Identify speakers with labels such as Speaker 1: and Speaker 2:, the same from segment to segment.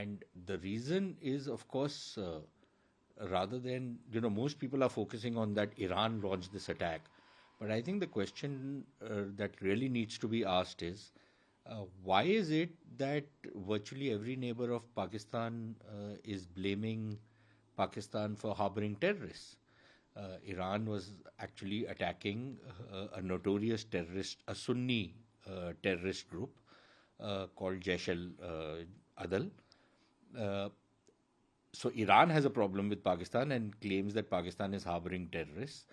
Speaker 1: And the reason is, of course, rather than, most people are focusing on that Iran launched this attack. But I think the question that really needs to be asked is, why is it that virtually every neighbor of Pakistan is blaming Pakistan for harboring terrorists? Iran was actually attacking a notorious terrorist, a Sunni terrorist group called Jaish al-Adal. Uh, so Iran has a problem with Pakistan and claims that Pakistan is harboring terrorists.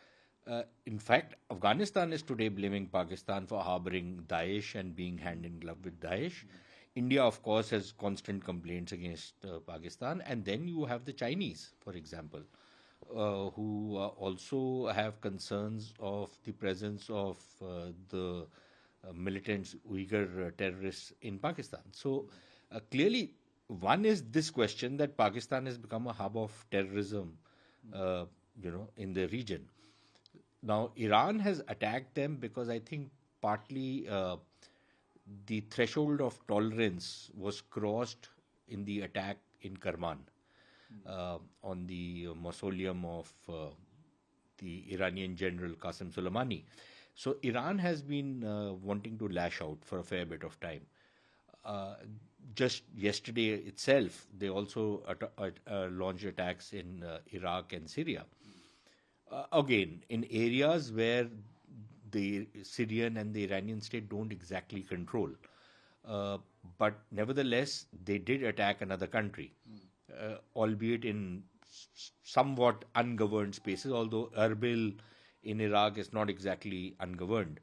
Speaker 1: In fact, Afghanistan is today blaming Pakistan for harboring Daesh and being hand in glove with Daesh. India, of course, has constant complaints against Pakistan. And then you have the Chinese, for example, who also have concerns of the presence of the militant Uyghur terrorists in Pakistan. So clearly, one is this question that Pakistan has become a hub of terrorism, in the region. Now, Iran has attacked them because I think partly the threshold of tolerance was crossed in the attack in Kerman on the mausoleum of the Iranian general Qasem Soleimani. So Iran has been wanting to lash out for a fair bit of time. Just yesterday itself, they also launched attacks in Iraq and Syria. Again, in areas where the Syrian and the Iranian state don't exactly control. But nevertheless, they did attack another country, albeit in somewhat ungoverned spaces, although Erbil in Iraq is not exactly ungoverned.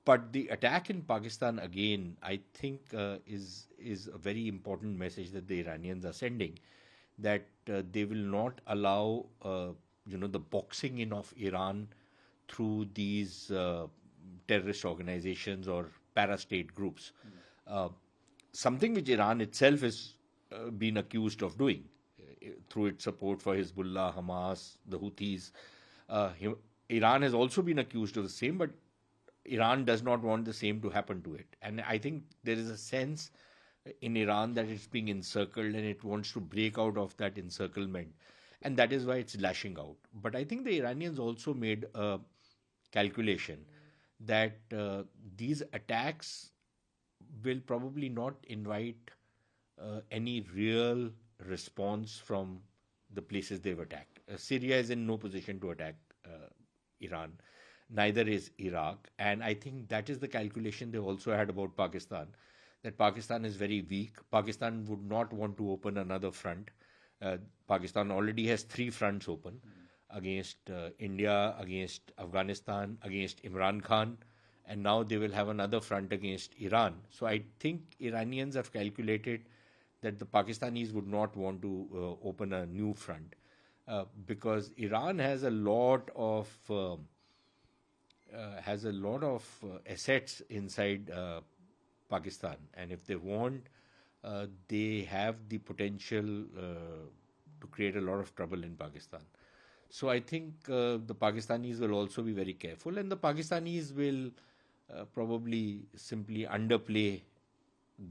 Speaker 1: But the attack in Pakistan, again, I think is a very important message that the Iranians are sending, that they will not allow the boxing in of Iran through these terrorist organizations or parastate groups. Something which Iran itself has been accused of doing through its support for Hezbollah, Hamas, the Houthis. Iran has also been accused of the same, but Iran does not want the same to happen to it. And I think there is a sense in Iran that it's being encircled and it wants to break out of that encirclement. And that is why it's lashing out. But I think the Iranians also made a calculation that these attacks will probably not invite any real response from the places they've attacked. Syria is in no position to attack Iran. Neither is Iraq. And I think that is the calculation they also had about Pakistan, that Pakistan is very weak. Pakistan would not want to open another front. Pakistan already has 3 fronts open against India, against Afghanistan, against Imran Khan, and now they will have another front against Iran. So I think Iranians have calculated that the Pakistanis would not want to open a new front because Iran has a lot of assets inside Pakistan, and if they want, they have the potential to create a lot of trouble in Pakistan. So I think the Pakistanis will also be very careful, and the Pakistanis will probably simply underplay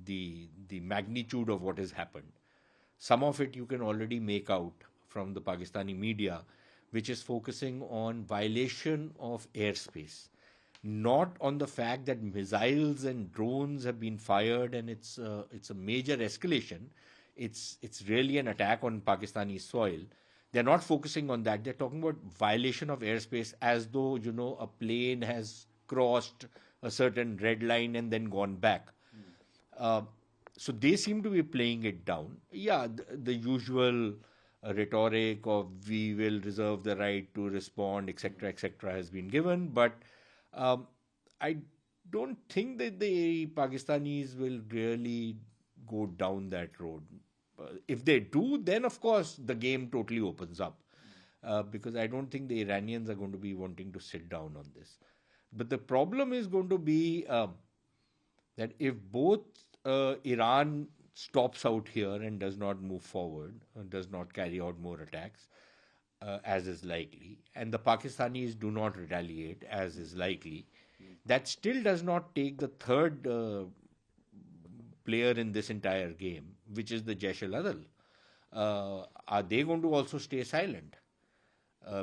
Speaker 1: the magnitude of what has happened. Some of it you can already make out from the Pakistani media, which is focusing on violation of airspace, not on the fact that missiles and drones have been fired and it's a major escalation. It's really an attack on Pakistani soil. They're not focusing on that. They're talking about violation of airspace as though, a plane has crossed a certain red line and then gone back. So they seem to be playing it down. Yeah, the usual rhetoric of we will reserve the right to respond, etc., has been given. But I don't think that the Pakistanis will really go down that road. If they do, then of course the game totally opens up. Because I don't think the Iranians are going to be wanting to sit down on this. But the problem is going to be that if both Iran stops out here and does not move forward, does not carry out more attacks, as is likely, and the Pakistanis do not retaliate, as is likely, that still does not take the third player in this entire game, which is the Jaish al-Adal. Are they going to also stay silent?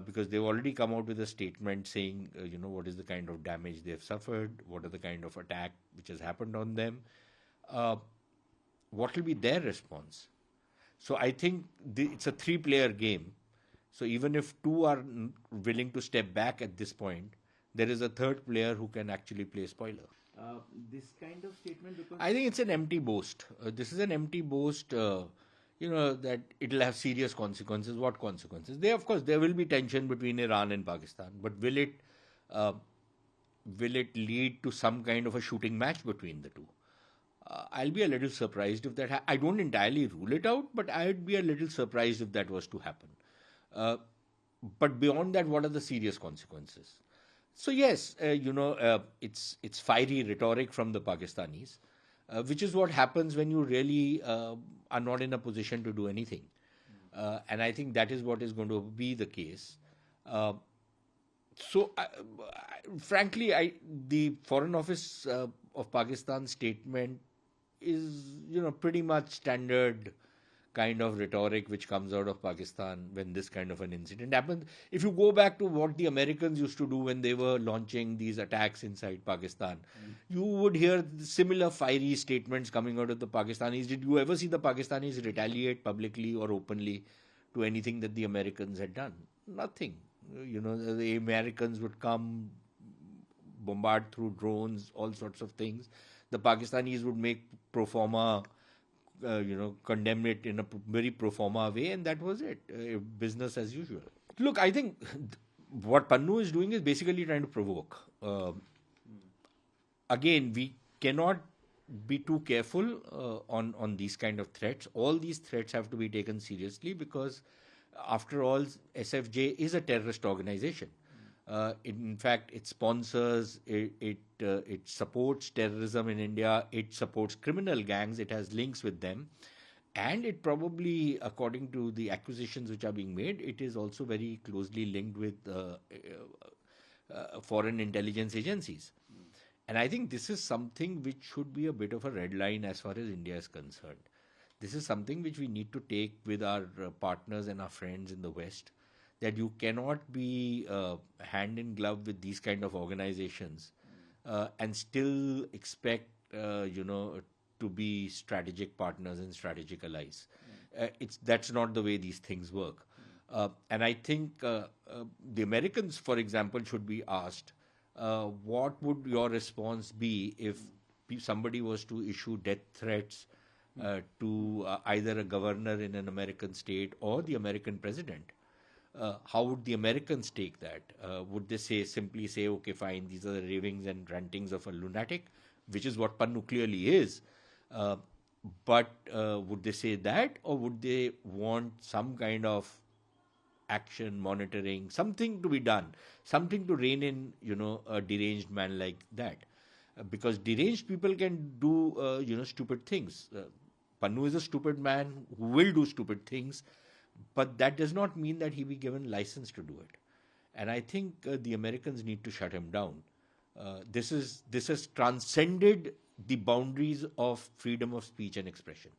Speaker 1: Because they've already come out with a statement saying, what is the kind of damage they've suffered, what are the kind of attack which has happened on them. What will be their response? So I think it's a three-player game. So even if two are willing to step back at this point, there is a third player who can actually play spoiler.
Speaker 2: This kind of statement, because
Speaker 1: I think it's an empty boast. This is an empty boast, that it'll have serious consequences. What consequences? Of course, there will be tension between Iran and Pakistan, but will it lead to some kind of a shooting match between the two? I'll be a little surprised if that. I don't entirely rule it out, but I'd be a little surprised if that was to happen. But beyond that, what are the serious consequences? So yes, it's fiery rhetoric from the Pakistanis, which is what happens when you really are not in a position to do anything. And I think that is what is going to be the case. Frankly, the Foreign Office of Pakistan statement is, pretty much standard kind of rhetoric which comes out of Pakistan when this kind of an incident happens. If you go back to what the Americans used to do when they were launching these attacks inside Pakistan, you would hear similar fiery statements coming out of the Pakistanis. Did you ever see the Pakistanis retaliate publicly or openly to anything that the Americans had done? Nothing. The Americans would come, bombard through drones, all sorts of things. The Pakistanis would make pro forma, condemn it in a very pro forma way, and that was it. Business as usual. Look, I think what Pannu is doing is basically trying to provoke. Again, we cannot be too careful on these kind of threats. All these threats have to be taken seriously because, after all, SFJ is a terrorist organization. In fact, it sponsors, it supports terrorism in India, it supports criminal gangs, it has links with them, and it probably, according to the accusations which are being made, it is also very closely linked with foreign intelligence agencies. And I think this is something which should be a bit of a red line as far as India is concerned. This is something which we need to take with our partners and our friends in the West, that you cannot be hand in glove with these kind of organizations and still expect, to be strategic partners and strategic allies. That's not the way these things work. And I think the Americans, for example, should be asked, what would your response be if somebody was to issue death threats to either a governor in an American state or the American president? How would the Americans take that? Would they simply say, okay, fine, these are the ravings and rantings of a lunatic, which is what Pannu clearly is. But would they say that, or would they want some kind of action, monitoring, something to be done, something to rein in, a deranged man like that? Because deranged people can do, stupid things. Pannu is a stupid man who will do stupid things, but that does not mean that he be given license to do it. And I think the Americans need to shut him down. This has transcended the boundaries of freedom of speech and expression.